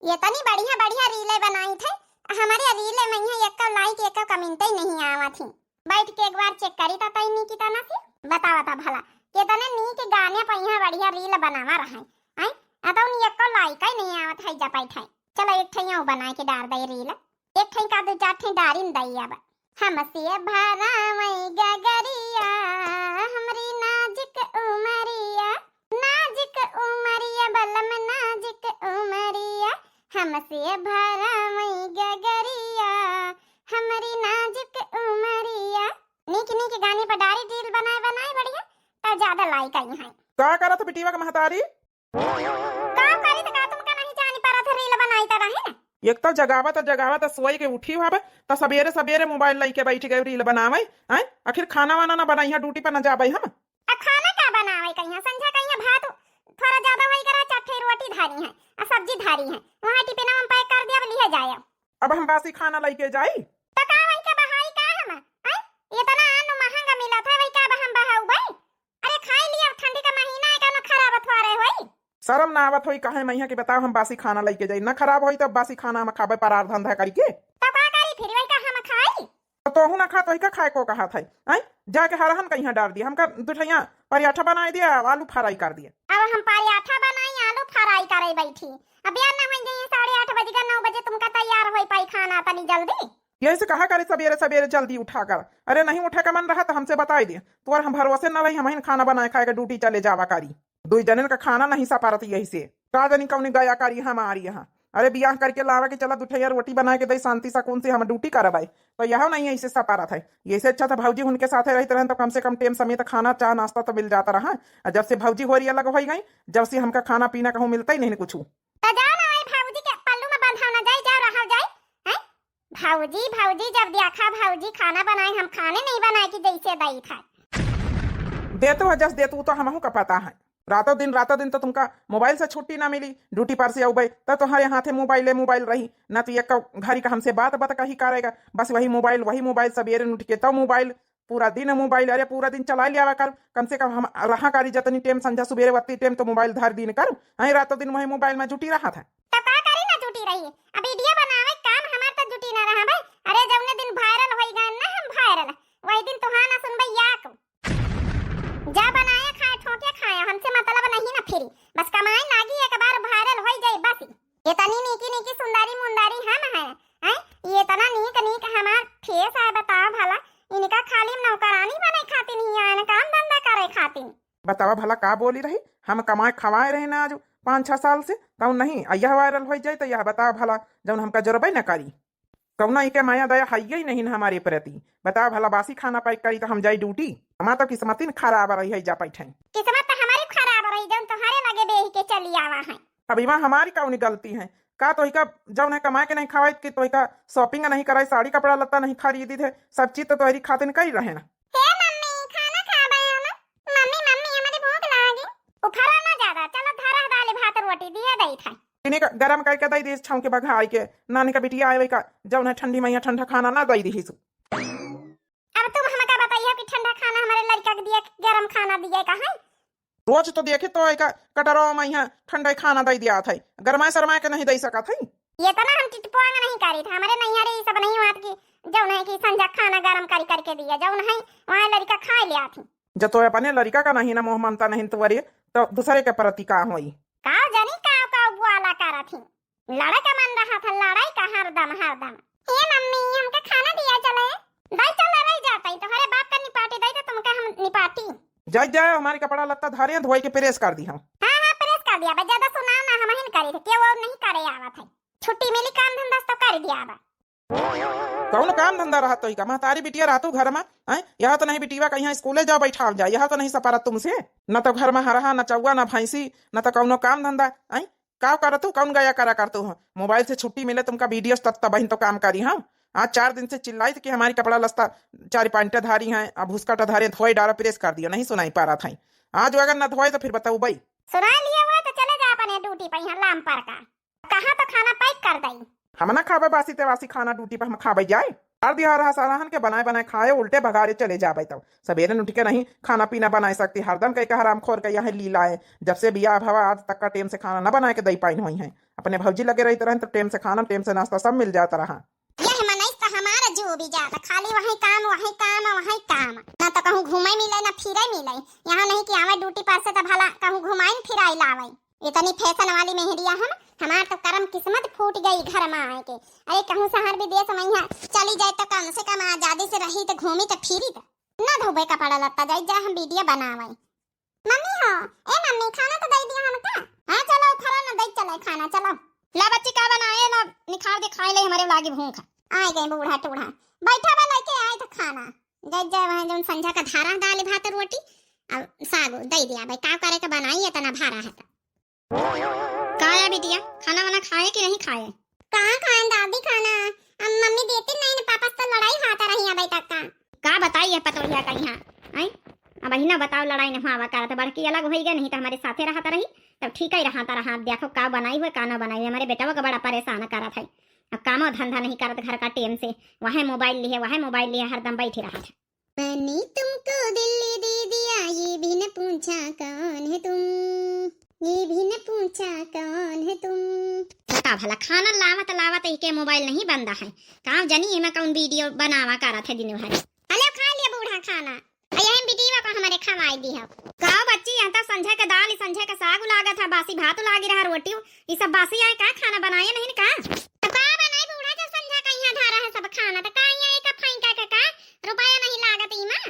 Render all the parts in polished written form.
ये तनी बढ़िया बढ़िया रीले बनाई थे। हमारे रीले में यहाँ एक लाइक एक कमेंट ही नहीं आवा थी। बैठ के एक बार चेक करी ता तई नी की तना थी बतावा भला के तने नी के गाने पर यहाँ बढ़िया रील बनावा रहा है अतौ नी एक लाइक ही नहीं आवत है जा बैठे। चलो एक ठैया बना के डाल दे रील। एक ठै का दो चार ठै डारिन दई अब हमसे भरावई गगरिया हमरी नाजुक उमरिया बलम नाजुक उमरिया हमसे भरावई गगरिया हमरी नाजुक उमरिया। नीक नीक गाने पर डारी रील बनाए बढ़िया तब ज्यादा लाइक आई है। का करत बिटिया का महतारी का करी त का तुमका नहीं जानी परत रील बनाई त रहे ना। एक तो जगावत सोई के उठी हवे तो सवेरे सवेरे मोबाइल लेके बैठ गए रील बनावे हैं। आखिर खाना वाना ना बनाई ड्यूटी पर न जाबे हम। खाना का बनावे कहिया संझा कहिया भात थोड़ा ज्यादा वही करा चट्टे रोटी धारी है और सब्जी धारी है वहां टिफिन में पैक कर दिया लिए जाए। अब हम बासी खाना लेके जाई तो का वही का बहाई का हम हैं ये तना अन्न महंगा मिला था वही का हम बहाऊ भाई। अरे खाई लिया ठंडी का महीना है का न खराब थोड़े होई शर्म ना आवत होई काहे मैया के बताओ हम बासी खाना लेके जाई ना खराब होई तब बासी खाना हम खाबे परार धंधा करके तो का करी फिर वही का हम खाई तो हूं ना खा तो ही का खाए को कहा था हैं जाके हरहन कहीं डाल दिया हमका दुठैया पराठा बनाए दिया आलू फ्राई कर दिया। अब हम पराठा बनाई आलू फ्राई करे बैठी अब यार ना हो जाए 8:30 बजे का 9 बजे तुमका तैयार होई पाई खाना तनी जल्दी। यही से कहा करे सवेरे सवेरे जल्दी उठा कर। अरे नहीं उठे का मन रहा तो हमसे बताई दे तो और हम भरोसे न रही हम खाना बनाए खाएगा ड्यूटी चले जावा करी दो जन का खाना नहीं सपारत यही से का जानी कौन गया करी हमारी यहाँ। अरे बियाह करके लावा के चला दुठैया रोटी बना के दे शांति सकून से हम ड्यूटी करवाई तो यह नहीं ऐसे सपारत है। ये से अच्छा था भौजी उनके साथ रहते रहे तो कम से कम टेम समेत खाना चाह नाश्ता तो मिल जाता रहा। जब से भौजी हो रही अलग हो गई जब से हमका खाना पीना कहूँ मिलता ही नहीं कुछ। भौजी जब देखा भौजी खाना बनाए हम खाने नहीं बनाए कि जैसे दई था देते हो जस देतू तो हमहू का पता है। रातों दिन तो तुमका मोबाइल से छुट्टी ना मिली ड्यूटी पर से आउबे तो तुम्हारे हाथे मोबाइल रही ना तो एक घड़ी का हमसे बात कही करेगा बस वही मोबाइल सवेरे उठ के तो मोबाइल पूरा दिन मोबाइल। अरे पूरा दिन चला लिया कर कम से कम हम रहा करी जतनी टाइम संझा सुबेरे वत्ती टाइम तो मोबाइल धर दिन कर रातों दिन वही मोबाइल में जुटी रहा था। तो का करी ना जुटी रही अब वीडियो बनावे काम हमार तो जुटी ना रहा भाई। अरे जौने दिन वायरल होई गए ना हम वायरल वही दिन तुहां ना सुनबे याक जा बनाया खाए ठोके खाया हमसे मतलब नहीं ना फिरी बस कमाई लागी एक बार वायरल होई जाए बस। ये तनी नीकी सुंदरी मुंदारी हम है ये तना नीक हमार फेस है बताओ भला इनका खाली नौकरानी बने खाती नहीं आने काम धंधा करे खाती। बतावा भला का बोली रही हम कमाए खवाए रहे ना आज 5-6 साल से कौन नहीं यह वायरल हो जाए तो यह बताओ भला जब हमका जरूरत न करी कौना के माया दया है ही नहीं हमारे प्रति। बताओ भला बासी खाना पैक करी तो हम जाई ड्यूटी हमारा तो किस्मत खराब रही है जा बैठे किस्मत तो हमारी खराब रही जब तुम्हारे लगे बेही के चली आवा है। अभी वहाँ हमारी कौन गलती है का तो का जब है कमा के नहीं खवाई कि तो का शॉपिंग नहीं कराई साड़ी कपड़ा लत्ता नहीं खरीदी थे सब चीज तो तोहरी खातिर कर रहे ना। खाना खा मम्मी हमारी भूख लागी उफरा ना ज्यादा चलो धरा दाल भात रोटी दिया दई था इन्हीं का गरम करके दई दी छाऊ के बघाई के नानी का बिटिया आए का जब है ठंडी मैया ठंडा खाना ना दई दी। अब तुम हमका बताइए कि ठंडा खाना हमारे लड़का के दिया गरम खाना दिया कहां रोज तो देखे तो एक कटरो में यहाँ ठंडा खाना दे दिया था गरमाए शरमाए के नहीं दे सका था। ये तो ना हम टिटपोंग नहीं करी था हमारे नैहरे ये सब नहीं हुआ कि जौन है कि संजा खाना गरम करके दिया जौन है वहां लड़का खा लिया थी। जब तो अपने लड़का का नहीं ना मोह मानता नहीं तो दूसरे के प्रति का हुई का जानी का बुआला करा थी लड़का मन रहा था लड़ाई का हरदम ये मम्मी हमका खाना दिया चले दाई चला रह जाता तो हरे बाप का निपाटी दाई तो तुमका हम निपाटी जाए हमारे कपड़ा लत्ता धारे धोई के प्रेस कर दी हम। हां प्रेस कर दिया ज्यादा सुनाओ ना हम ही करे थे के वो नहीं करे आवा था छुट्टी मिली काम धंधा तो कर दिया बा कौन काम धंधा रहा तो महतारी बिटिया रहतू घर में यहाँ तो नहीं बिटिया कहीं स्कूले जाओ बैठा जाए यहाँ तो नहीं सपारत तुमसे न तो घर में हरहा न चौवा न भैंसी न तो कौनो काम धंधा का करतू कौन गया करा करतू मोबाइल से छुट्टी मिले तुमका वीडियो तब बहन तो काम करी हम। आज 4 दिन से चिल्लाई थी कि हमारी कपड़ा लस्ता 4 पैंटे धारी हैं अब भूसका धारे धोए डारा प्रेस कर दिया नहीं सुनाई पा रहा था। आज अगर न धोए तो फिर बताऊ भाई सुना लिया हुआ तो चले जा अपने ड्यूटी पर यहाँ लाम पर का कहा तो खाना पैक कर दई हम ना खावे बासी तेवासी खाना ड्यूटी पर हम खावे जाए हर दिहा रहा साराहन के बनाए खाए उल्टे भगारे चले जाबे तब सवेरे उठ के नहीं खाना पीना बना सकती हरदम कई हराम खोर के यहाँ लीला है जब से बियाह भवा आज तक का टेम से खाना न बना के दई पाई हुई है अपने भौजी लगे रहते रहे तो टाइम से खाना टाइम से नाश्ता सब मिल जाता रहा। यह मनई तो हमारा जो भी जाता, खाली वही काम वही काम वही काम, ना तो कहूँ घूमे मिले ना फिरे मिले। यहाँ नहीं कि आवे ड्यूटी पर से तो भला कहूँ घुमाइन फिराई लावे। इतनी फैशन वाली मेहरिया हमार तो करम किस्मत फूट गई घर में आए के। अरे कहूँ शहर विदेश में यहाँ चली जाए तो कम से कम आजादी से रही तो घूमी तो फिरी तो ना धोबे कपड़ा लत्ता जाए जा हम वीडियो बनावे। मम्मी हो ए मम्मी खाना तो दे दिया हमका। हां चलो खरा ना दे चले खाना चलो। ला बच्ची का बनाए ना निखार के खाई ले हमारे लागी भूख आए गए बूढ़ा टूढ़ा बैठा बा लेके आए तो खाना जय जय वहां जौन संझा का धारा दाल भात रोटी अब सागो दे दिया भाई का करे के बनाई है तना भारा है का है बिटिया खाना वाना खाए कि नहीं खाए? कहां खाए दादी खाना अब मम्मी देती नहीं ना पापा से लड़ाई होता रही अभी तक का बताइए पतोहिया का यहाँ आई अब ही ना बताओ लड़ाई नहीं हुआ करत बड़की अलग हो गई नहीं तो हमारे साथे रहता रही तब ठीक ही रहता रहा। अब देखो का बनाई हुए का ना बनाई हमारे बेटा को बड़ा परेशान करा था। अब काम धंधा नहीं करत घर का टेम से वह मोबाइल लिए हरदम बैठी रहा था। मैंने तुमको दिल्ली दे दिया ये भी न पूछा कौन है तुम, ये भी न पूछा कौन है तुम। बता भला खाना लावत लावत के मोबाइल नहीं बंदा है काम जनी में कौन वीडियो बनावा करा था दिन भर। अरे खा लिया बूढ़ा खाना यही बिटिया को हमारे खवाई दी है का बच्ची यहाँ तो संझा का दाल संझा का साग लागा था बासी भात लागी रहा रोटी ये सब बासी आए का खाना बनाए नहीं का तो का बनाए बूढ़ा जब संझा का यहाँ धारा है सब खाना तो का यहाँ एक फाइन का रुपया नहीं लागत इमा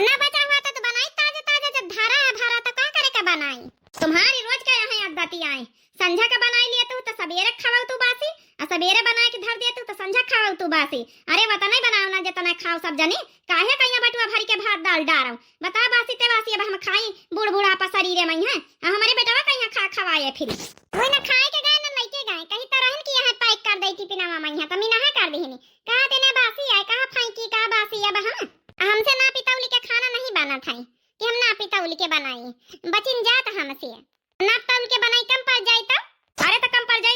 ना बचा हुआ तो बनाई ताजा ताजा जब धारा है धारा तो का करे का बनाई। तुम्हारी रोज का यहाँ आदत आई संझा का बनाई लिए तो सवेरे खवाओ तू बासी और सवेरे बना के धर दिए तो संझा खाओ तू बासी। अरे बता नहीं बनाओ ना जितना खाओ सब जनी काहे कहिया बटुआ भर के भात दाल डारो बता बासी ते बासी अब हम खाई बूढ़ बूढ़ापा शरीर में है हमारे बेटवा कहिया खा खवाए फिर कोई ना खाए के गए ना लइके गए कहीं तरह की यहाँ पैक कर देती पिनावा मैया तो मीना कर देहनी कहा तेने बासी है कहा फाइकी का बासी अब हम हमसे ना पितौली के खाना नहीं बना था कि हम ना पितौली के बनाई बचिन जात हमसे ना पितौली के बनाई कम पड़ जाए तो अरे तो कम पड़ जाए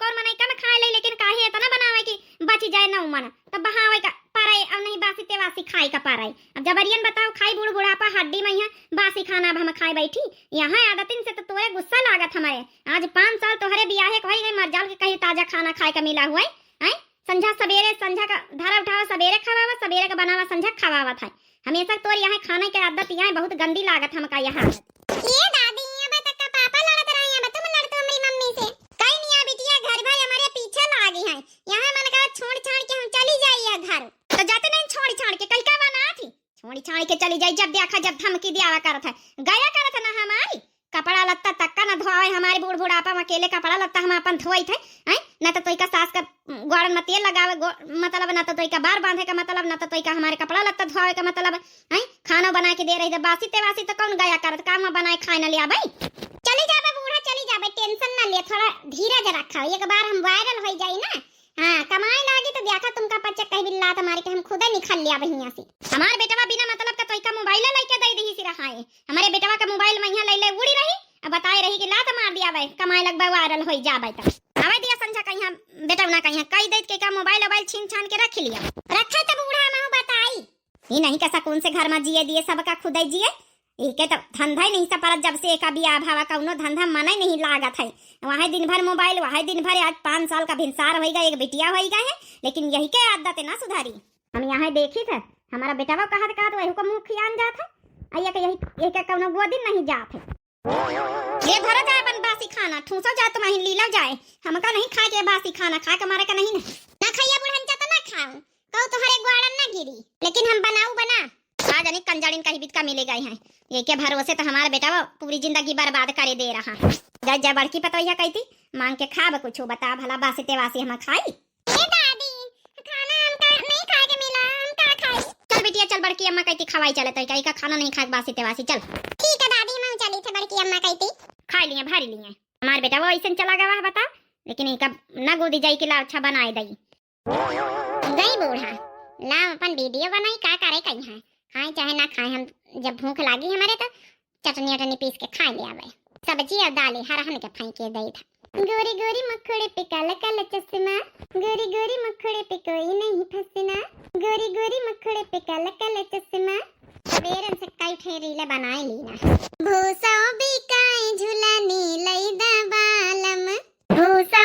और मनाई कम खाए ले लेकिन काहे इतना बनावे कि बची जाए ना मन तो बहावे का पाराई अब नहीं बासी ते बासी खाई का पाराई। अब जबरियन बताओ खाई बूढ़ बुढ़ापा हड्डी में यहाँ बासी खाना अब हम खाए बैठी यहाँ आदतिन से तो तोरे गुस्सा लागत हमारे आज 5 साल तोहरे बियाहे कही गई मर जाल के कहीं ताजा खाना खाए का मिला हुआ है संझा सवेरे संझा का धारा उठावा सवेरे खवावा सवेरे का बनावा संझा खवावा था हमेशा तोर यहाँ खाने के आदत यहाँ बहुत गंदी लागत हमका यहाँ ये दादी अब तक का पापा लड़त रहे हैं तुम लड़ते हो मेरी मम्मी से कहीं नहीं आ बिटिया घर भाई हमारे पीछे लागी है यहाँ मन का छोड़ छाड़ के हम चली जाइए घर तो जाते नहीं छोड़ छाड़ के कहीं का बना थी छोड़ी छाड़ के चली जाई जब देखा जब धमकी दिया करत है गया करत ना हमारी कपड़ा लत्ता तक्का न धोए हमारे बूढ़ बूढ़ापा में अकेले कपड़ा लत्ता हम अपन धोई थे न तो तोई का सास का गोड़ में तेल लगावे मतलब न तो तोई का बार बांधे का मतलब न तो तोई का हमारे कपड़ा लत्ता धोए का मतलब खाना बना के दे रही बासी ते बासी तो कौन गया करत काम बना खाए न लिया भाई चली जा बूढ़ा चली जा टेंशन न ले थोड़ा धीरज रखा एक बार हम वायरल हो जाई ना हाँ कमाए लागी तो देखा तुमका पच्चा कहीं बिल्ला तुम्हारे के हम खुद निकल लिया बहिया से हमारे बेटवा बिना मतलब का तोई का मोबाइल लेके दे दी सी रहा है हमारे बेटवा का मोबाइल महिया ले ले उड़ी रही अब बताए रही कि लात मार दिया भाई कमाए लगबा वायरल हो जाबे त आवे दिया संझा कहिया बेटा ना कहिया कई देत के का मोबाइल छीन छान के रख लिया रखा तो बूढ़ा महू बताई ये नहीं कैसा कौन से घर में जिए दिए सबका खुद ही जिए एके तो धंधा ही नहीं सपरत जब से एक बिया भावा कौनो धंधा मन ही नहीं लागत है वहाँ दिन भर मोबाइल वहाँ दिन भर आज 5 साल का भिनसार होगा एक बिटिया होगा है लेकिन यही के आदत है ना सुधारी हम यहाँ देखी थे हमारा बेटा वो कहा वही को मुँह खियान जात है आइया के यही एक कौनो गोदिन नहीं जात है ये भरा जाए अपन बासी खाना ठूसा जाए तो वहीं लीला जाए हमका नहीं खाए के बासी खाना खा के मारे का नहीं ना खाइया बुढ़न तो ना खाऊं कहू तुम्हारे ग्वाड़न ना गिरी लेकिन हम बनाऊ बना आज अनेक कंजाड़िन का ही बित का मिलेगा है ये के भरोसे तो हमारा बेटा वो पूरी जिंदगी बर्बाद करे दे रहा है जब जब बड़की पतोहिया कहती मांग के खाब कुछ बता भला बासी ते वासी हम खाई ए दादी खाना हमका नहीं खाए के मिला हम का खाई चल बिटिया चल बड़की अम्मा कहती खवाई चले तो का खाना नहीं खाए बासी ते वासी चल ठीक है दादी मैं चली थी बड़की अम्मा कहती खा लिए भारी लिए हमारे बेटा वो ऐसे चला गया बता लेकिन इनका न गोदी जाई के ला अच्छा बनाए दई गई बूढ़ा ला अपन वीडियो बनाई का करे कहीं है खाए चाहे ना खाए हम जब भूख लगी हमारे तो चटनी वटनी पीस के खा ले आवे सब्जी और दाल हरहन के फेंके दई था गोरी गोरी मखड़े पे काला काला चश्मा गोरी गोरी मखड़े पे कोई नहीं फंसना गोरी गोरी मखड़े पे काला काला चश्मा सवेरे से कई ठेरीले बनाए लीना भूसा बिकाए झुलाने लई दा बालम भूसा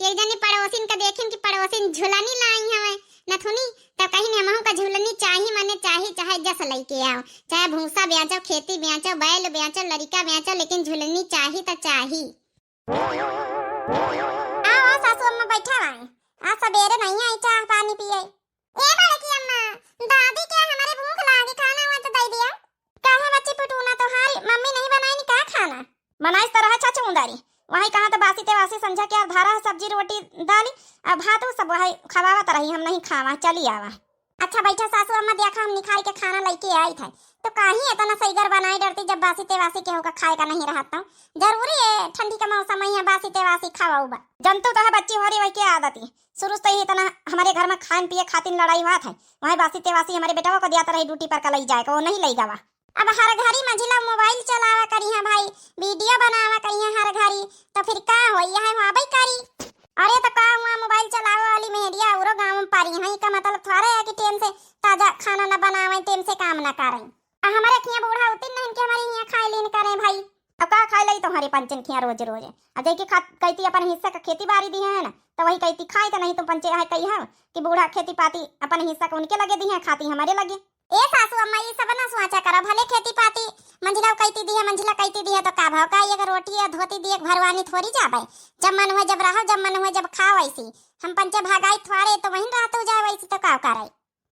के जने पड़ोसिन का देखिन कि पड़ोसिन झुलनी लाई हवे नथुनी तब कहीं हमहू का झुलनी चाही मने चाही चाहे जस लइके आओ चाहे भूसा बेचो खेती बेचो बैल बेचो लड़का बेचो लेकिन झुलनी चाही त चाही। आओ सासू अम्मा बैठा है आज सवेरे नहीं आई चाह पानी पिए। ए बड़की अम्मा दादी क्या हमारे भूख लागी खाना हुआ तो दे दिया कहा बच्ची पुटूना तो हारी मम्मी नहीं बनाई नी का खाना बनाई तरह चाचा उंदारी वही कहा तो बासी ते वासी समझा के धारा सब्जी रोटी दाली अब भात सब वही खवावा तरही हम नहीं खावा चली आवा। अच्छा बैठा सासू अम्मा देखा हम निखार के खाना लेके आई थे तो काहे इतना सईगर बनाई डरती जब बासी ते वासी के होगा खाए का नहीं रहता जरूरी है ठंडी का मौसम है बासी ते वासी खावाऊ बा जनतो तो है बच्ची हमारी वही के आदत है शुरू से ही इतना हमारे घर में खान पिए खातिर लड़ाई हुआ था वही बासी ते वासी हमारे बेटा को दिया रही ड्यूटी पर का लई जाएगा वो नहीं लई जावा। अब हर घड़ी मंझिला मोबाइल चलावा करी है भाई वीडियो बनावा करी है हर घड़ी तो फिर का होई है वहां भाई करी अरे तो का हुआ मोबाइल चलावा वाली मेहरिया औरो गांव में पारी है का मतलब थोड़ा है कि टाइम से ताजा खाना न बनावे टाइम से काम न करे हमारे खिया बूढ़ा होती नहीं कि हमारे यहाँ खाए लेन करे भाई अब का खाए लई तुम्हारे पंचन खिया रोज रोज अब देखी कहती अपन हिस्सा का खेती बाड़ी दी है ना तो वही कहती खाए तो नहीं तुम पंचे है कही है कि बूढ़ा खेती पाती अपन हिस्सा का उनके लगे दी है खाती हमारे लगे। ए सासू अम्मा ये सब ना सोचा करो भले खेती पाती मंजिला कहती दी है मंजिला कहती दी है तो का भाव का ये रोटी या धोती दी एक भरवानी थोड़ी जावे जब मन हुए जब रहो जब मन हुए जब खाओ ऐसी हम पंचे भागाई थोड़े तो वहीं रहते जाए वैसी तो का करे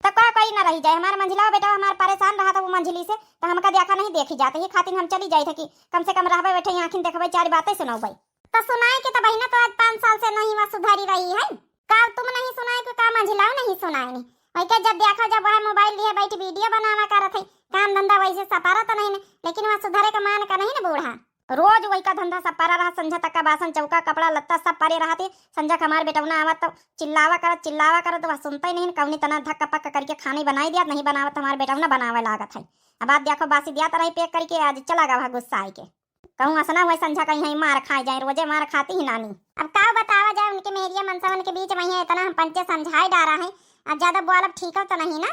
तो का कोई ना रही जाए हमारा मंजिला बेटा हमारा परेशान रहा था वो मंजिली से तो हमका देखा नहीं देखी जाते ही खातिर हम चली जाए थे कि कम से कम रहबे बैठे आँखिन देखबे चार बातें सुनाओ भाई तो सुनाए कि तो बहिना तो आज 5 साल से नहीं वह सुधारी रही है का तुम नहीं सुनाए कि का मंजिला नहीं सुनाए नहीं वही के जब देखा जब वह मोबाइल लिए बैठ वीडियो बनावा करत है काम धंधा वैसे सपारा तो नहीं लेकिन वह सुधारे का मान का नहीं ना बूढ़ा रोज वही का धंधा सपारा रहा संझा तक का बासन चौका कपड़ा लत्ता सब पारे रहते संझा हमारे बेटौना आवत तो चिल्लावा करत तो वह सुनता ही नहीं कौनी तना धक्का पक्का करके खाने बनाई दिया नहीं बनावत तो हमारे बेटौना बनावे लागत है अब आप देखो बासी दिया तरह पैक करके आज चला गया गुस्सा आई के कहूँ असना हुआ संझा कहीं मार खाए जाए रोजे मार खाती ही नानी अब का बतावा जाए उनके मेरिया मनसावन के बीच वही इतना हम पंचे समझाई डारा है अब ज्यादा बोलब ठीक तो नहीं ना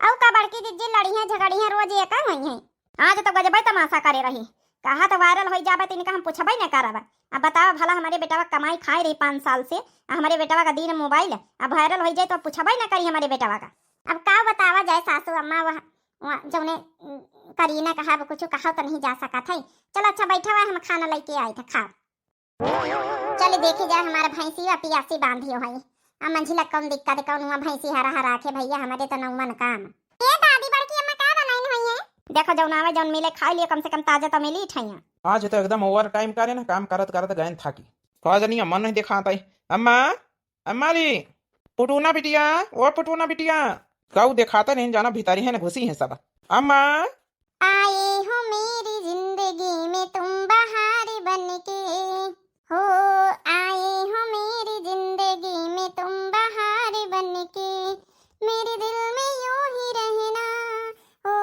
औ का बड़की दीदी लड़ी है झगड़ी है रोज एक हुई है आज तो गजब तमाशा करे रही कहा तो वायरल हो जाबे तिनका हम पूछबे न करबा अब बताओ भला हमारे बेटा कमाई खाए रही 5 साल से हमारे बेटा का दिन मोबाइल अब वायरल हो जाए तो पूछबे न करी हमारे बेटा का अब का बतावा जाए सासू अम्मा वह जौने करीना कहा कुछ कहा तो नहीं जा सका था चलो अच्छा बैठा हुआ हम खाना लेके आए थे खाओ चले देखे जाए हमारा भैंसी पियासी बांधी हो है मंझिला कौन दिक्कत कौन हुआ भैंसी हरा हरा के भैया हमारे तो नौमन काम ए दादी बड़की अम्मा का बनाई हुई है देखो जौन आवे जौन मिले खा लिए कम से कम ताजा तो मिली ठैया आज तो एकदम ओवर टाइम करे ना काम करत करत गए थाकी कहा जनी अम्मा नहीं दिखाता है अम्मा अम्मा री पुटूना बिटिया और पुटूना बिटिया काऊ दिखाता नहीं जाना भितारी है ना घुसी है सब अम्मा आए हो मेरी जिंदगी में तुम बहार बनके हो आए हो मेरी जिंदगी में तुम बहार बनके मेरे दिल में यूं ही रहना हो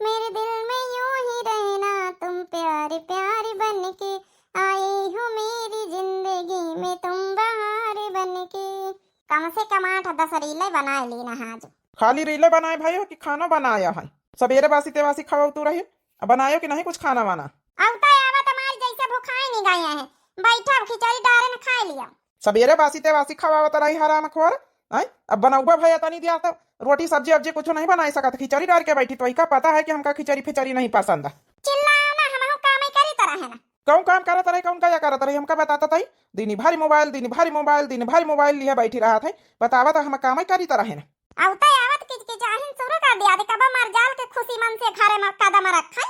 मेरे दिल में यूं ही रहना तुम प्यार प्यार बनके आए हो मेरी जिंदगी में तुम बहार बनके कम से कम 8-10 रीले बना ली ना आज खाली रीले बनाए भाई हो कि खाना बनाया है सवेरे बासी तेवासी खाओ तू रहे बनायो कि नहीं कुछ खाना वाना आवता आवत हमारी जैसे भूखाए नहीं गए हैं बैठा खिचड़ी डारे न खा लिया सवेरे बासी तेवासी खवावत रही हराम खोर आई अब बनाऊबा भैया तनी दिया तो रोटी सब्जी अब्जी कुछ नहीं बना सकत खिचड़ी डाल के बैठी तो का पता है कि हमका खिचड़ी फिचड़ी नहीं पसंद चिल्लाओ ना हमहु काम करी तरह है ना कौन काम करत रही कौन क्या करत रही हमका बताता था दिन भारी मोबाइल लिया बैठी रहा था बतावा तो हम काम करी तरह है ना आवता आवत किचकिचाहिन शुरू कर दिया दे कबा मर जाल के खुशी मन से घरे में कदम रखई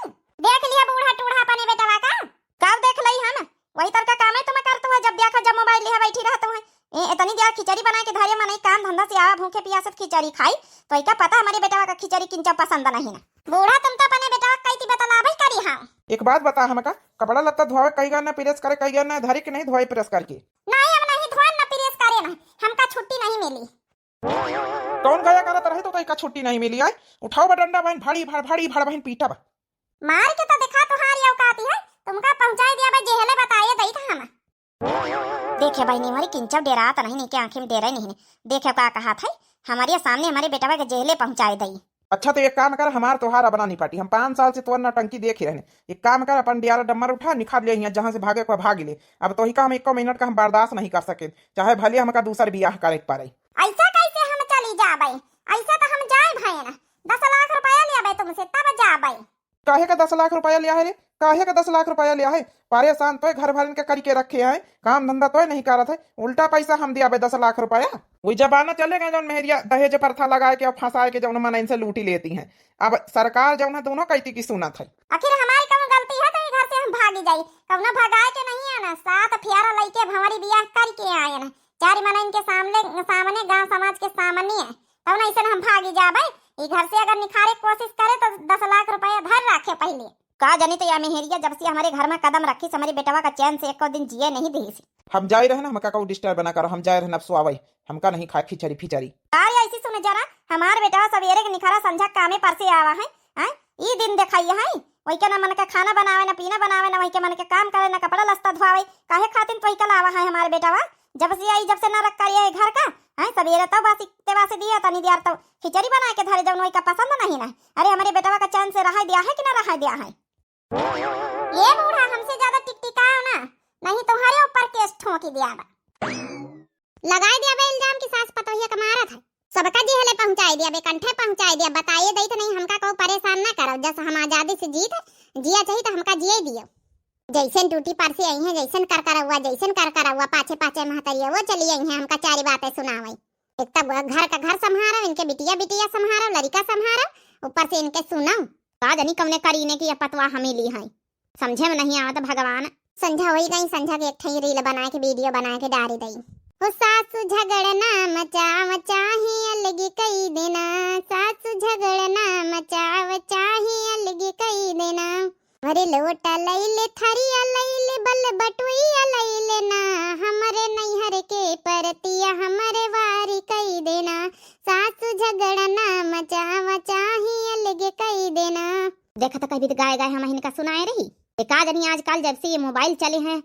देख लिया बूढ़ा टूढ़ा अपने बेटवा का कब देख लई हम वही तर का काम है तुम करतो है जब देखा जब मोबाइल लिया बैठी रहतो है इतनी देर खिचड़ी बना के धरे में नहीं काम धंधा से आवा भूखे प्यासत खिचड़ी खाई तो का पता हमारे बेटवा का खिचड़ी किंचा पसंद नहीं ना बूढ़ा तुम तो अपने बेटवा कैती बतला भाई करी हां एक बात बता हमका कपड़ा लत्ता धोवे कई गन प्रेस करे कई गन धरी के नहीं धोए प्रेस करके नहीं हम नहीं धोए ना प्रेस करे ना हमका छुट्टी नहीं मिली कौन गया करत रहे तो का छुट्टी नहीं मिली है उठाओ बा डंडा बहन भाड़ी बहन पीटा बा मार के तो दिखा तुम्हारी औकात है तुमका पहुंचाई दिया भाई जेहले बताइए दई था हम देखे भाई नहीं हमारी किंचव डेरा तो नहीं के आंखें में दे रहे नहीं देखे का कहा था हमारे सामने हमारे बेटा के जेहले पहुंचाए दई अच्छा तो एक काम कर, हमार तोहार अपना नहीं पाटी, हम 5 साल से तोर नौटंकी देखे रहने। एक काम कर, अपन डियारा डम्मर उठा निखार ले यहाँ, जहां से भागे को भाग ले। अब तो ही का हम 1 मिनट का हम बर्दाश्त नहीं कर सके, चाहे भले हमका दूसर बियाह करे के पड़े। ऐसा कैसे हम चली जाबे? ऐसा तो हम जाए भाई ना, 10 लाख रुपया ले तुमसे तब जाबे। काहे का 10 लाख रुपया लिया है रे? काहे का 10 लाख रुपया लिया है? परेशान तो घर भरन के करके रखे हैं, काम धंधा तो नहीं करत है, उल्टा पैसा हम दिया 10 लाख रुपया। वही जमाना चले गए जौन मेहरिया दहेज प्रथा लगाए के और फंसाए के जौन मन इनसे लूटी लेती हैं। अब सरकार जौन है दोनों कहती की सुनत है। आखिर हमारी कौन गलती है तो घर से हम भागी जाई? कौना भगाए के नहीं आना, साथ प्यारा लइके भंवरी बियाह करके आए ना, चार मन इनके सामने गांव समाज के सामने है, तब ना ऐसे हम भागी जाबे। ई घर से अगर निखारे कोशिश करे तो 10 लाख रुपया धर रखे पहले। का जानी तो या मेहरिया जब से हमारे घर में कदम रखी हमारे बेटवा का चैन से एक दिन जिए नहीं दी। हम जाए रहे ना, हमका को डिस्टर्ब ना करो, हम जाए रहे नफसो आवे, हमका नहीं खाए खिचड़ी फिचड़ी। अरे ऐसी सुने जरा, हमार बेटवा सवेरे के निखारा संझा कामे पर से आवा है, हैं ई दिन दिखाई है वही के ना मन के खाना बनावे ना पीना बनावे ना वही के मन के काम करे ना कपड़ा लस्ता धोआवे, काहे खातिर तो ही कल आवा है हमारे बेटवा। जब से आई जब से ना रख करिए घर का हैं, सवेरे तो बासी तेवा से दिया तनी दिया तो खिचड़ी बना के धरे जब वही का पसंद नहीं ना। अरे हमारे बेटवा का चैन से रहा दिया है कि ना रहा दिया है? ये बूढ़ा हमसे ज्यादा टिकटिकाओ ना, नहीं तुम्हारे ऊपर केस ठोकी दिया लगाई दिया बे इल्जाम की सास पतोहिया का मारा था, सबका जेहले पहुंचाई दिया, बेकंठे पहुंचाई दिया। बताइए दई तो नहीं हमका को परेशान ना करो, जैसे हम आजादी से जीत जिया चाहिए तो हमका जिए दियो। जैसन टूटी पर से आई है, जैसन कर हुआ पाछे पाछे महतरिया वो चली आई है, हमका चारी बातें सुनावई। एक तब घर का घर संभारो, इनके बिटिया बिटिया संभारो, लड़का संभारो, ऊपर से इनके सुनो। का जानी कौने करीने की पतवा हमें ली है, समझे में नहीं आवत भगवान। संझा वही गई, संझा के एक ठई रील बना के वीडियो बना के डाली दई। हो सासु झगड़ना मचाव चाहे अलगी कई देना, सासु झगड़ना मचाव चाहे अलगी कई देना। अरे लोटा लैले थरिया लैले बल बटुइया लैले ना, हमरे नैहर के परतिया हमरे वारी कई देना, सासु झगड़ना मचाव चाहे अलगे कई देना। देखा तो कभी तो गाय गाय हम इनका सुनाए रही। एक आदमी आजकल जब से ये मोबाइल चले हैं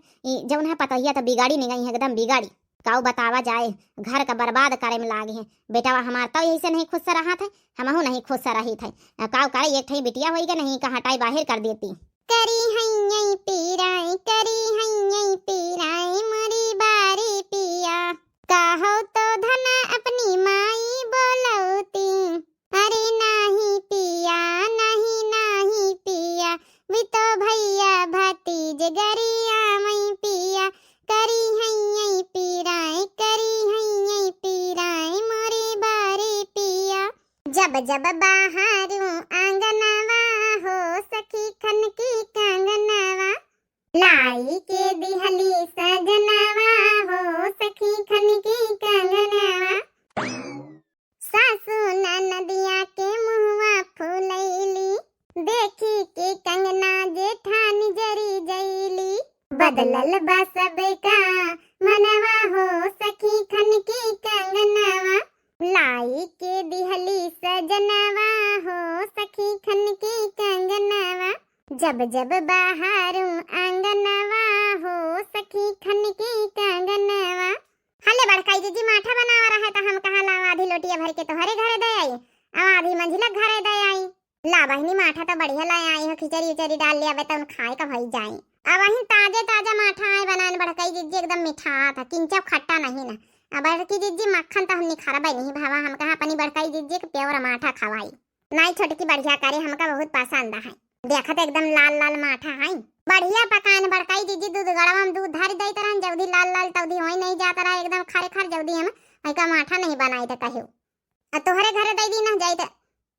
जब ना पता ही तो बिगाड़ी नहीं गई है, एकदम बिगाड़ी। काऊ बतावा जाए घर का बर्बाद करे में लागे हैं। बेटावा हमार तो यही से नहीं खुश से रहा था, हमहू नहीं खुश से रही थे। काऊ करे एक ठई बिटिया होई के नहीं का हटाई बाहर कर देती। करी हैई पीराई करी हैई पीराई मोरी बारी पिया, कहो तो धना अपनी माई बोलौती। अरे नाही पिया नहीं पिया, वी तो भैया भतीज गरिया मई पिया। करी हैई पीराई मोरी बारी पिया। जब जब बाहर आंगनवा हो सखी खन की कंगनवा, लाई के दिहली सजनवा हो सखी खन की कंगनवा। सासू ननदिया के मुहवा फुलैली, देखी के कंगना जेठानी जरी जैली। बदलल बा सबका मनवा हो सखी खन की कंगनवा, लाई के दिहली सजनवा हो सखी खन की कंगनवा। जब जब बाहर आंगनवा हो सखी खन की कंगनवा। हले बड़काई जी माठा बनावा रहा था, हम कहा ला आधी लोटिया भर के तोहरे घरे दे आई, अब आधी मंझिला घरे दे आई। ला बहनी माठा तो बढ़िया लाए आई हो, खिचड़ी उचड़ी डाल लिया बे तो खाए का भई जाए। अब वही ताजे ताजा माठा आए बनाने बड़काई जी एकदम मीठा था, किंचव खट्टा नहीं ना। अब बड़की जीजी मक्खन तो हम निखारा नहीं भावा, हम कहा अपनी बड़काई जीजी के प्योर माठा खवाई नहीं, छोटकी बढ़िया करे हमका बहुत पसंद है। देखा तो एकदम लाल लाल माठा है, बढ़िया पकान। बड़काई जीजी दूध गड़वा में दूध धर दई तरह जल्दी लाल लाल तौदी होई नहीं जाता रहा, एकदम खरे खर जल्दी हम ऐका माठा नहीं बनाई तो कहियो। तोहरे घरे दई दी ना जाई तो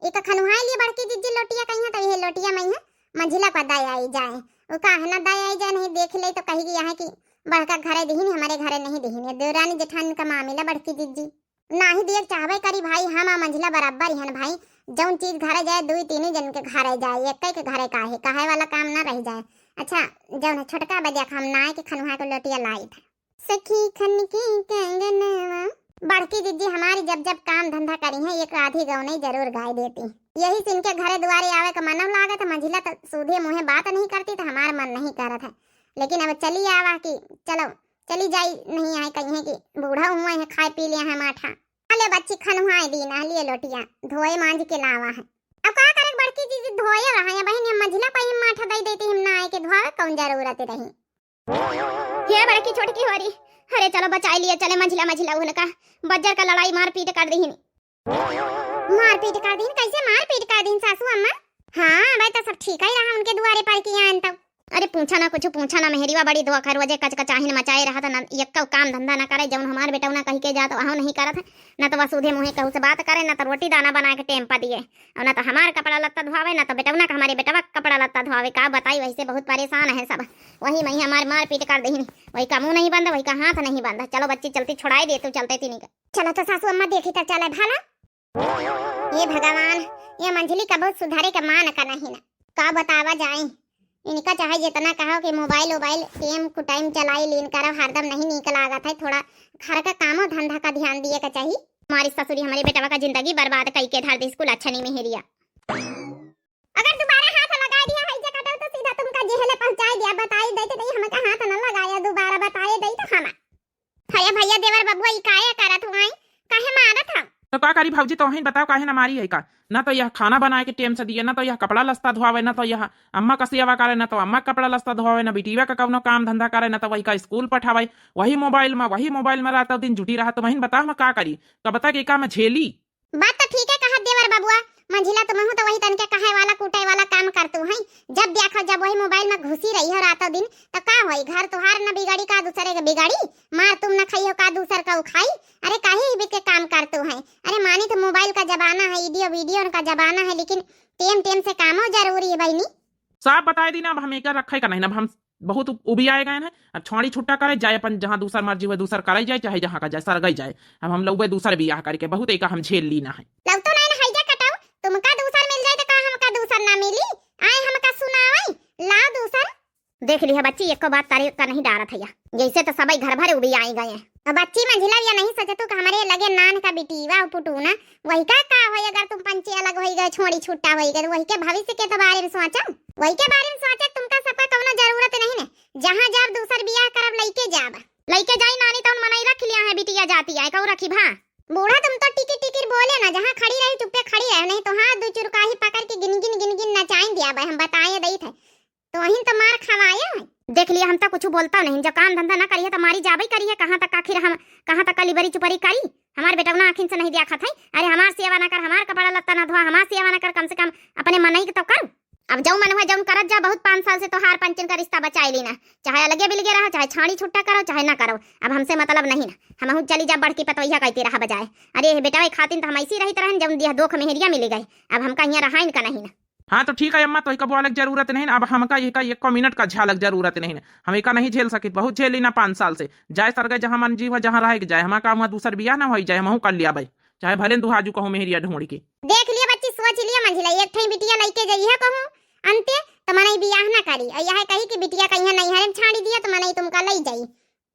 एक खनुहाई लिए बड़की जीजी लोटिया कहीं तो ये लोटिया में मंझिला पर दई आई जाए, वो काहे ना दई आई जाए नहीं देख ले तो कही यहाँ की बड़का घरे दिही हमारे घरे नहीं दिही। देवरानी जेठानी का मामला बड़की जीजी नाही दिए चाहबे करी भाई, हम मंझिला बराबर हन भाई। जौन चीज घरे जाए दुई तीन जन के घरे जाए, एक के घरे काहे वाला काम ना रह जाए। अच्छा जौन छोटका बजा हम नाय के खनुहा को लोटिया लाई था सखी खन की कंगनवा। बड़की दीदी हमारी जब जब काम धंधा करी है एक आधी गौनी जरूर गाय देती, यही से इनके घरे दुआरे आवे का मन लागत। मंझिला तो सूधे मुँहे बात नहीं करती तो हमारा मन नहीं करत है, लेकिन अब चली आवा कि चलो चली जाई नहीं आए कहीं कि बूढ़ा हुआ है खाए पी लिया है माठा। अले बच्ची खनुहाई दी ना लिए लोटिया धोए मांझ के लावा है, अब का करे बड़की चीज धोए रहा है बहन, हम मंझिला पे हम माथा दई देती हम ना आए के धोए कौन जरूरत रही। ये बड़की छोटकी हो रही, अरे चलो बचाई लिए, चले मंझिला मंझिला उनका बज्जर का लड़ाई मार पीट कर दी, मार पीट कर दी। कैसे मार पीट कर दी सासू अम्मा? हाँ भाई तो सब ठीक ही रहा उनके दुआरे पर किया तब। अरे पूछा ना कुछ पूछा ना, मेहरीवा बड़ी दुआ कर रोजे कच कचाहिन मचाए रहा था ना, यक्का काम धंधा ना करे, जब हमार बेटा ना कही के जा तो वहां नहीं करत ना, तो वसुधे मुहे कहू से बात करे ना, तो रोटी दाना बना के टेम पा दिए, और ना तो हमार कपड़ा लत्ता धोवे ना तो बेटवना का हमारे बेटवा कपड़ा लत्ता धोवे। का बताई, वैसे बहुत परेशान है सब। वही मही हमार मार पीट कर दही, वही का मुंह नहीं बंद वही का हाथ नहीं बंद। चलो बच्ची चलती छुड़ाई दे, तू चलते तीन का। चलो तो सासू अम्मा देखी तक चले भाला। ये भगवान, ये मंझली का बहुत सुधारे का मान का नहीं ना, का बतावा जाए इनका। चाहे जितना कहो कि मोबाइल वोबाइल टाइम को टाइम चलाई लीन करो, हरदम नहीं निकल आगत है, थोड़ा घर का कामो धंधा का ध्यान दिए का चाहिए। हमारी ससुरी हमारे बेटवा का जिंदगी बर्बाद कई के धर दी, स्कूल अच्छा नहीं मेहरिया। अगर दोबारा हाथ लगा दिया है जगह तो सीधा तुमका जेल पहुंचा दिया। बताई देते नहीं हमका हाथ न लगाया, दोबारा बताए दई तो हम भैया भैया देवर बबुआ ई काहे करत हुआई, काहे मारत हम? तो का करी भौजी, तो वहीं बताओ काहे ना मारी है का? ना तो यह खाना बनाए के टेम से दिए, ना तो यह कपड़ा लस्ता धोवे, ना तो यह अम्मा का सेवा करे, ना तो अम्मा कपड़ा लस्ता धोवे, ना बेटीवा का कवनो काम धंधा करे, ना तो वही का स्कूल पठावे। वही मोबाइल में रहता दिन जुटी रहा। तो वहीं बताओ मैं का करी? का बता के का मैं झेली? बात तो ठीक है कहा देवर बबुआ, मंझिला तुम हो तो वही तनके कहे वाला कूटे वाला काम करतू है। जब देखो जब वही मोबाइल में घुसी रही हो रातों दिन, तो का होई घर तुहार न बिगाड़ी का दूसरे के बिगाड़ी, मार तुम न खाइयो का दूसर का उखाई। अरे काहे ही के काम करतू है? अरे मानी तो मोबाइल का जमाना है, वीडियो का जमाना है, लेकिन टेम टेम से कामो जरूरी है बहनी। साफ बताए दी ना, अब हम एक रखे का नहीं ना, हम बहुत उबियाए गए हैं। अब छोड़ी छुट्टा करे जाए, अपन जहाँ दूसर मर्जी हुए दूसर करे जाए, चाहे जहाँ का जाए सर गई जाए। अब हम लोग दूसर बियाह करके बहुत एक हम झेल ली ना है। लव तो नहीं है कटाओ, तुमका दूसर मिल जाए तो का हमका दूसर ना मिली? आए हमका सुनावई ला दूसर। देख ली है बच्ची, एको बात तारीफ का नहीं डारत है, जैसे तो सबई घर भर उबी आई गए हैं। अब बच्ची मंझिला या नहीं सोचे तू हमारे लगे नान का बिटीवा पुटूना वही का होई, अगर तुम पंचे अलग होई गए छोड़ी छुट्टा होई गए, वही के भविष्य के तो बारे में सोचा, वही के बारे में सोचा। तुमका सपा कवनो जरूरत नहीं है, जहां जाब दूसर बियाह करब लइके जाब, लइके जाई नानी तो मनाई रख लिया है, बिटिया जाती है कहू रखी भा। बूढ़ा तुम तो टिकी टिकी बोले ना, जहां खड़ी रही चुप्पे खड़ी रहे, नहीं तो हाथ दो चुरकाही पकड़ के गिन गिन नचाई दिया भाई, हम बताए दई थे तो वहीं तो मार खवाया है। देख लिया हम तो कुछ बोलता नहीं, जब काम धंधा ना करिए तो मारी जाबई करिए, कहां तक आखिर हम कहां तक कलीबरी चुपरी करी। हमार बेटा ना आखिन से नहीं देखा था, अरे हमार सेवा ना कर, हमार कपड़ा लत्ता ना धोआ, हमार सेवा ना कर, कम से कम अपने मनई के तो कर। अब जाऊं मन हुआ जाऊं करत जा, बहुत 5 साल से तो हार पंचन का रिश्ता बचाई ली ना, चाहे अलगे बिलगे रहो, चाहे छाड़ी छुट्टा करो, चाहे ना करो, अब हमसे मतलब नहीं ना। हम चली जा बढ़ की पतोहिया कहती रहा बजाए, अरे बेटा खातिन तो हम ऐसी रही तरह जब दिया दोख मेहरिया मिली गई, अब हमका यहाँ रहा इनका नहीं ना। हाँ तो ठीक है अम्मा, तो एक अलग जरूरत नहीं ना, अब हमका एक मिनट का झालक जरूरत नहीं ना, हम एक नहीं झेल सके, बहुत झेली ना 5 साल से। जाए सर गए जहाँ मन जी हुआ जहाँ रह जाए, हमारा काम हुआ दूसर बियाह ना हो जाए, हम कर लिया भाई, चाहे भले दुहाजू कहूँ मेहरिया ढूंढ के। देख लिया बच्ची, सोच लिया मंझिला एक ठई बिटिया लइके जइहा कहूं अंते तो मनई बियाह ना करी, और यह कही कि बिटिया कहिया नहीं हरे छाड़ी दिया तो मनई तुमका लई जाई।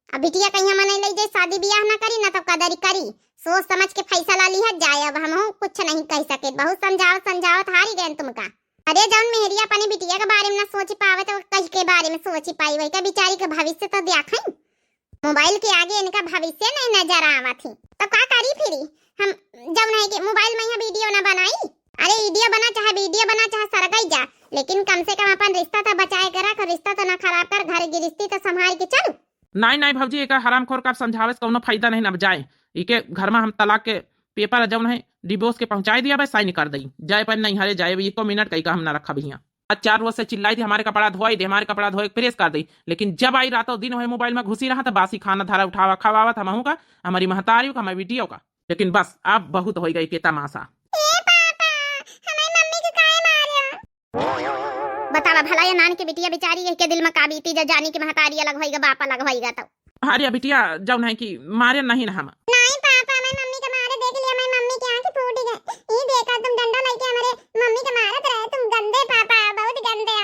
अब बिटिया कहिया मनई लई जाई, शादी बियाह ना करी ना तो कदरी करी, सोच समझ के फैसला लिया जाए। अब हम कुछ नहीं कह सके, बहुत समझावत हारी गए तुमका। अरे जौन मेहरिया अपने बिटिया के बारे में ना सोच पावे तो कहीं के बारे में सोच पाई, वही का बिचारी का भविष्य तो देखई, मोबाइल के आगे इनका भविष्य नहीं नजर आवत थी। तो का करी फिरी हम जब नहीं के मोबाइल में यहाँ वीडियो ना बनाई, अरे वीडियो बना चाहे सरगई जा, लेकिन कम से कम अपन रिश्ता तो बचाए के रख, रिश्ता तो ना खराब कर, घर गृहस्थी तो संभाल के चल। नहीं भौजी, एक हरामखोर का समझावे से कोनो फायदा नहीं ना जाए, इके घर में हम तलाक के पेपर जब नहीं डिवोर्स के पहुंचाई दिया भाई, साइन कर दी जाए पर नहीं हरे जाए, एको मिनट कहीं का हम ना रखा भैया। आज 4 रोज से चिल्लाई थी हमारे कपड़ा धोई दे, हमारे कपड़ा धोए प्रेस कर दी, लेकिन जब आई रातों दिन वही मोबाइल में घुसी रहा तो बासी खाना धारा उठावा खवावत हम का, हमारी महतारियों का, हमारी बेटियों का। लेकिन बस अब बहुत हो गई के तमाशा। बतावा भला ये नान के बिटिया बेचारी है के दिल में का बीती जा, जानी की महतारी अलग होइगा बाप अलग होइगा तो। अरे बिटिया जब नहीं कि मारे नहीं ना हम। नहीं पापा, मैं मम्मी के मारे देख लिया, मैं मम्मी की आंखें फूट गई, ये देखा तुम डंडा लेके हमारे मम्मी के मारत रहे, तुम गंदे पापा, बहुत गंदे।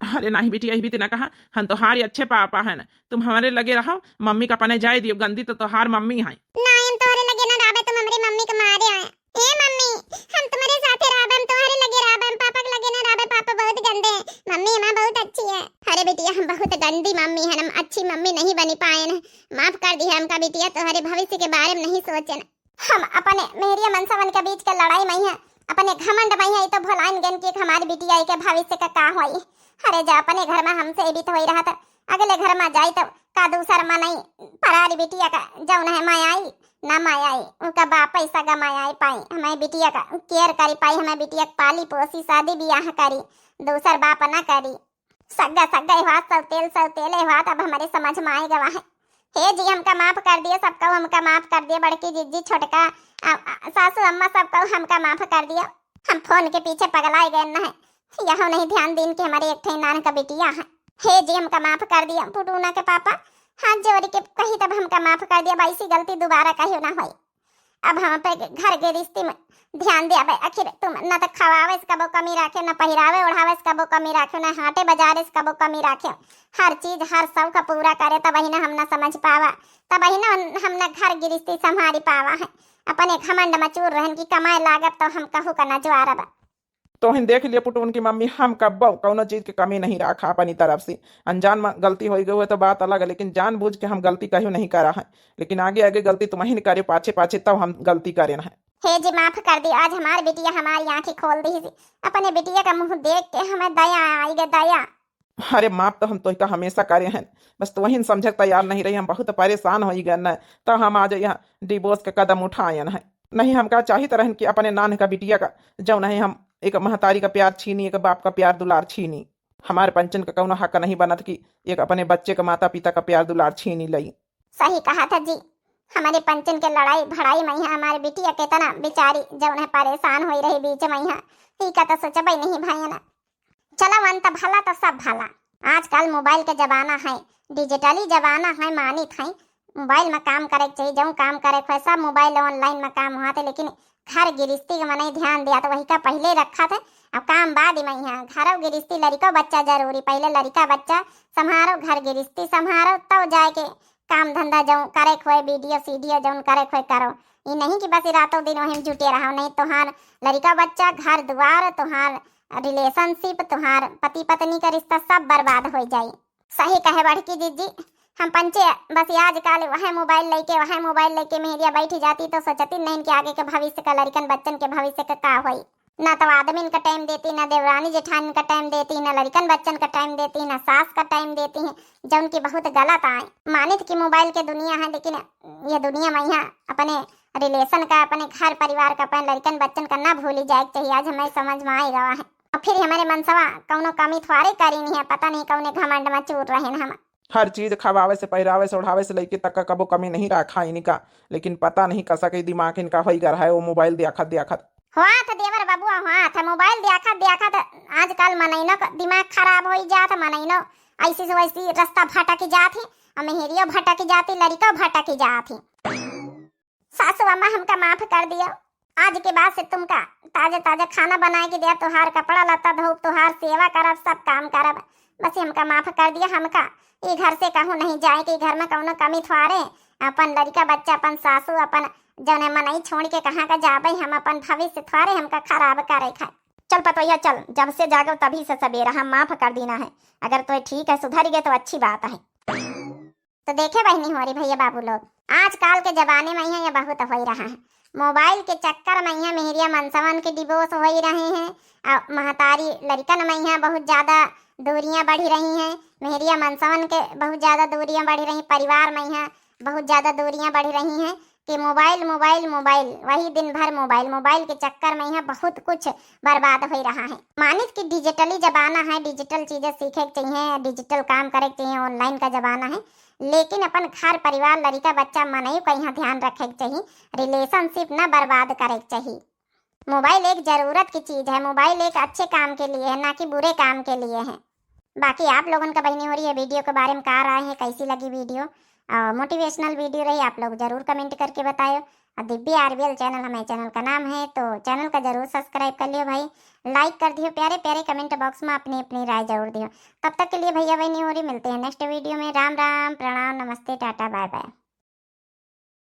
अरे नहीं बेटिया, यही भी ना कहा, हम तो हारी अच्छे पापा है ना, तुम हमारे लगे रहो, मम्मी का पने जाए दियो, गंदी तो हार मम्मी है। नहीं हम तोहरे लगे ना राबे, तुम हमारी मम्मी के मारे आए। ए मम्मी हम तुम्हारे साथे राबे, हम तुम्हारे लगे राबे, हम पापा के लगे ना राबे, पापा बहुत गंदे हैं, मम्मी हमारी बहुत अच्छी है। अरे बेटिया हम बहुत गंदी मम्मी है, हम अच्छी मम्मी नहीं बनी पाए ना, माफ कर दी हमका बेटिया, तुम्हारे भविष्य के बारे में नहीं सोचे ना। हम अपने मेहरिया मनसावन के बीच के लड़ाई में है अपने घमंड में है तो भोलाइन गन की हमारी बिटिया के भविष्य का होई। अरे जा अपने घर में हमसे भी तो होई रहा था, अगले घर में जाई तो का दूसर में नहीं परारी बिटिया का जौन है मायाई ना मायाई उनका बाप पैसा का मायाई पाई हमारी बिटिया का केयर करी पाई, हमारी बिटिया पाली पोसी शादी ब्याह करी, दूसर बाप ना करी। सग्गा सग्गा हुआ सब तेल हुआ, अब हमारे समझ में आए गवा है। हे जी हमका माफ कर दिया, सबका हमका माफ कर दिया, बड़की जीजी छोटका सासू अम्मा सबका हमका माफ कर दिया। हम फोन के पीछे पगलाए गए न है, यहाँ नहीं ध्यान दिन के हमारे एक नान का बिटिया है। हे जी हमका माफ कर दिया, पुटूना के पापा हाथ जोड़ के कही तब हमका माफ कर दिया, ऐसी गलती दोबारा कहीं ना हो। अब हम पे घर के रिश्ते में ध्यान दिया भाई, आखिर तुम न तो खवावे इसका वो कमी रखे, न पहिरावे ओढ़ावे इसका वो कमी रखे, न हाटे बाजार इसका वो कमी रखे, हर चीज हर सब का पूरा करे तब ही ना हम न समझ पावा, तब ही ना हम न घर गृहस्थी संभाली पावा है। अपने घमंड में चूर रहन की कमाए लागत तो हम कहू का नजवारा बा। तो हिन देख लिया पुटुन की मम्मी हम कब्बो कौनो चीज की कमी नहीं रखा अपनी तरफ से। अनजान में गलती हो गई तो बात अलग है, लेकिन जानबूझ के हम गलती कहीं नहीं करा है, लेकिन आगे आगे गलती तुम्हें नहीं करे, पाछे पाछे तब हम गलती करें है। हे जी माफ कर दी, आज हमारी बिटिया हमारी आंखें खोल दी, अपने बिटिया का मुंह देख के हमें दया आई गे दया। अरे माफ तो हम तो का हमेशा करे हैं, बस तो वही समझ तैयार नहीं रही, हम बहुत परेशान हो गए न, तो हम आज यहाँ डिवोर्स का कदम उठाए है। नहीं हम का चाहिए रहन कि अपने नान का बिटिया का जो नहीं हम एक महतारी का प्यार छीनी, एक बाप का प्यार दुलार छीनी, हमारे पंचन का कौनो हक नहीं बनत कि एक अपने बच्चे का माता पिता का प्यार दुलार छीनी लई। सही कहा था जी, हमारे पंचन के लड़ाई भड़ाई में हमारे बिटिया के तना बेचारी जो है परेशान हो रही बीच में ही का तो सोचबई नहीं भाई ना। चला वन तो भला तो सब भला, आजकल मोबाइल के जमाना है, डिजिटली जमाना है, मानित है मोबाइल में काम करे चाहिए, जो काम करे सब मोबाइल ऑनलाइन में काम हुआ था, लेकिन घर गृहस्थी का नहीं ध्यान दिया तो वही का पहले रखा था। अब काम बाद में यहाँ घर गृहस्थी लड़का बच्चा जरूरी, पहले लड़का बच्चा संभारो, घर गृहस्थी संभारो, तब जाके काम धंधा जो करे खोए वीडियो सीडियो जो करे खोए करो। ये नहीं कि बस रातों दिन वहीं जुटे रहो, नहीं तुहार लड़का बच्चा घर द्वार तुहार रिलेशनशिप तुहार पति पत्नी का रिश्ता सब बर्बाद हो जाये। सही कहे बड़की जीजी, हम पंचे बस आजकल वह मोबाइल लेके मेहरिया बैठी जाती तो सोचती नहीं कि आगे के भविष्य का लड़कन बच्चन के भविष्य का होई। ना तो आदमी का टाइम देती, ना देवरानी जेठानी का टाइम देती, ना लड़कन बच्चन का टाइम देती, ना सास का टाइम देती है, जो उनकी बहुत गलत आए। मानित की मोबाइल के दुनिया है, लेकिन ये दुनिया में यहाँ अपने रिलेशन का, अपने घर परिवार का, अपने लड़कन बच्चन का ना भूली जाए चाहिए। आज हमें समझ में आई गवा है, और फिर हमारे मनसवा कौनो कमी थोड़े करी नहीं है, पता नहीं कौने घमंड में चूर रहे हम। हर चीज खवावे से पहिरावे से ओढ़ावे से लेके तक का कबो कमी नहीं रखा इनका, लेकिन पता नहीं कसा के दिमाग इनका हो गया है, वो मोबाइल देखत हुआ था देवर बाबुआ, हुआ था मोबाइल देखत आजकल मनैनो का दिमाग खराब हो जाता, मनैनो ऐसी से वैसी रास्ता भटक जाती, और मेहरियो भटक जाती, लड़का भटक जाती। सासू अम्मा हमका माफ कर दिया, आज के बाद से तुमका ताजा ताजा खाना बना के दिया, तुहार कपड़ा लता धोब, तुहार सेवा करब, सब काम करब, बस हमका माफ कर दिया। हमका ये घर से कहूँ नहीं जाए कि घर में कौनो कमी थोड़े, अपन लड़का बच्चा अपन सासू अपन जौने मनई छोड़ के कहाँ का जाबे, हम अपन भविष्य थोड़े हमका खराब करे खाए। चल पतोया चल, जब से जागो तभी से सवेरा, हम माफ कर देना है, अगर तो ठीक है सुधर गए तो अच्छी बात है। तो देखे बहनी हो रही भैया बाबू लोग, आजकल के जमाने में यहाँ ये बहुत हो रहा है, मोबाइल के चक्कर में यहाँ मेहरिया मनसवन के डिवोर्स हो रहे हैं, और महतारी लड़कन में यहाँ बहुत ज्यादा दूरियां बढ़ी रही हैं, मेहरिया मनसवन के बहुत ज्यादा दूरियां बढ़ी रही, परिवार में यहाँ बहुत ज्यादा दूरियां बढ़ी रही हैं कि मोबाइल मोबाइल मोबाइल, वही दिन भर मोबाइल के चक्कर में यहाँ बहुत कुछ बर्बाद हो रहा है। मानित कि डिजिटली जमाना है, डिजिटल चीजें सीखे चाहिए, डिजिटल काम करे चाहिए, ऑनलाइन का जमाना है, लेकिन अपन घर परिवार लड़का बच्चा मनई का यहाँ ध्यान रखे चाहिए, रिलेशनशिप न बर्बाद करे चाहिए। मोबाइल एक जरूरत की चीज है, मोबाइल एक अच्छे काम के लिए है, ना कि बुरे काम के लिए है। बाकी आप लोगों का बहनी हो रही है वीडियो के बारे में कहा रहे हैं, कैसी लगी वीडियो, मोटिवेशनल वीडियो रही, आप लोग जरूर कमेंट करके बताओ। और दिव्य आरबीएल चैनल हमारे चैनल का नाम है, तो चैनल का जरूर सब्सक्राइब कर लियो भाई, लाइक कर दियो, प्यारे प्यारे कमेंट बॉक्स में अपनी अपनी राय जरूर दियो। तब तक के लिए भैया बहनी हो रही, मिलते हैं नेक्स्ट वीडियो में। राम राम, प्रणाम, नमस्ते, टाटा, बाय बाय।